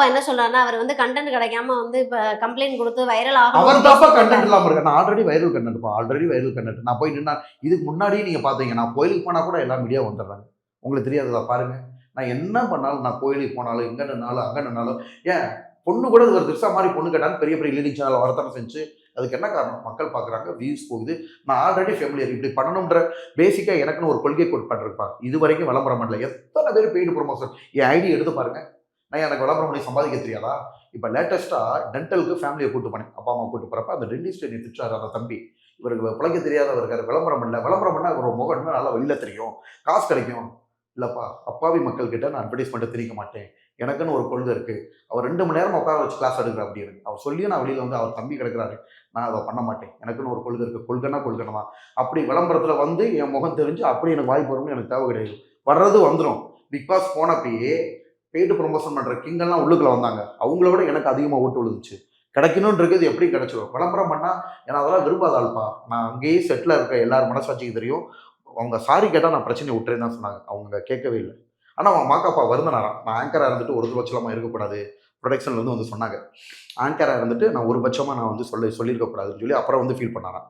என்ன சொல்றாருன்னா, அவர் வந்து கண்டென்ட் கிடைக்காம வந்து இப்ப கம்ப்ளைண்ட் குடுத்து வைரல் அவர் ஆகணும்னு தாப்பா பேசிட்டு கண்டென்ட் இருக்காரு. இல்லாம இருக்கேன். நான் ஆல்ரெடி வைரல் கண்டென்ட்ப்பா. Already viral content. நான் போய் நின்னா இதுக்கு முன்னாடியே நீங்க பார்த்தீங்க. நான் கோயிலுக்கு போனா கூட எல்லா மீடியாவும் வந்துடுறாங்க. உங்களுக்கு தெரியாததா பாருங்க. நான் என்ன பண்ணாலும், நான் கோயிலுக்கு போனாலும், எங்க நின்னாலும், அங்க நின்னாலும், ஏன் பொண்ணு கூட ஒரு திரிஷா மாரி பொண்ணு கேட்டான்னு பெரிய பெரிய லீடிங் சேனல் வரத்தானே செஞ்சுச்சு. அதுக்கு என்ன காரணம்? மக்கள் பார்க்குறாங்க, வியூஸ் போகுது. நான் ஆல்ரெடி ஃபெமிலியர். இப்படி பண்ணணும்ன்ற பேசிக்கா எனக்குன்னு ஒரு கொள்கை கோட்பாடு இருக்குப்பா. இதுவரைக்கும் விளம்பரம் பண்ணல. எத்தன பேர் பெய்டு ப்ரமோஷன் என் ஐடி எடுத்து பாருங்க. நான் எனக்கு விளம்பரம் பண்ணி சம்பாதிக்க தெரியாதா? இப்ப லேட்டஸ்ட்டா டென்டலுக்கு ஃபேமிலிய கூட்டு போனேன். அப்பா, அம்மா கூட்டு போறப்ப அந்த டென்டிஸ்ட் என்னைய திட்டுறாரு அந்த தம்பி. இவருக்கு பிழைக்க தெரியாதவர் இருக்காரு. விளம்பரம் பண்ணல. விளம்பரம் பண்ணா இவரோட முகம் இன்னும் நல்லா வெளில தெரியும். காசு கிடைக்கும். இல்லப்பா, அப்பாவி மக்கள் கிட்ட நான் அட்வர்டைஸ்மென்ட்ட திணிக்க மாட்டேன். எனக்குன்னு ஒரு கொள்கை இருக்கு. அவர் 2 மணி நேரம் உட்கார வச்சு கிளாஸ் எடுக்கிறார் அப்படி எனக்கு. அவர் சொல்லியும் நான் வெளியில வந்து அவர் தம்பி கிடக்குறாரு. நான் அத பண்ண மாட்டேன். எனக்குன்னு ஒரு கொள்கை இருக்கு. கொள்கைன்னா கொள்கைன்னா அப்படி விளம்பரத்துல வந்து என் முகம் தெரிஞ்சு அப்படி எனக்கு வாய்ப்பு வரும்னு எனக்கு தேவை கிடையாது. வர்றது வந்துரும். பிக் பாஸ் போனப்பயே பெய்டு ப்ரமோஷன் பண்ற கிங் எல்லாம் உள்ளுக்குள்ள வந்தாங்க. அவங்கள விட எனக்கு அதிகமா ஓட்டு விழுந்துச்சு. கிடைக்கணும்ன்றது எப்படி கிடைச்சிடும்? விளம்பரம் பண்ணா ஏன்னா அதெல்லாம் விரும்பாத ஆள்ப்பா. நான் அங்கேயே செட்டிலா இருக்க எல்லார் மனசாட்சிக்கு தெரியும். அவங்க சாரி கேட்டா நான் பிரச்சனைய விட்டுறேன்னு தான் சொன்னாங்க. அவங்க கேட்கவே இல்ல. ஆனா அவன் மாக்காப்பா வருந்தனாராம். நான் ஆங்கரா இருந்துட்டு ஒரு பட்சமா இருக்கக்கூடாது. புரொடக்ஷன்ல இருந்து வந்து சொன்னாங்க. ஆங்கரா இருந்துட்டு நான் ஒரு பட்சமா நான் வந்து சொல்லியிருக்க கூடாதுன்னு சொல்லி அப்புறம் வந்து ஃபீல் பண்ணாராம்.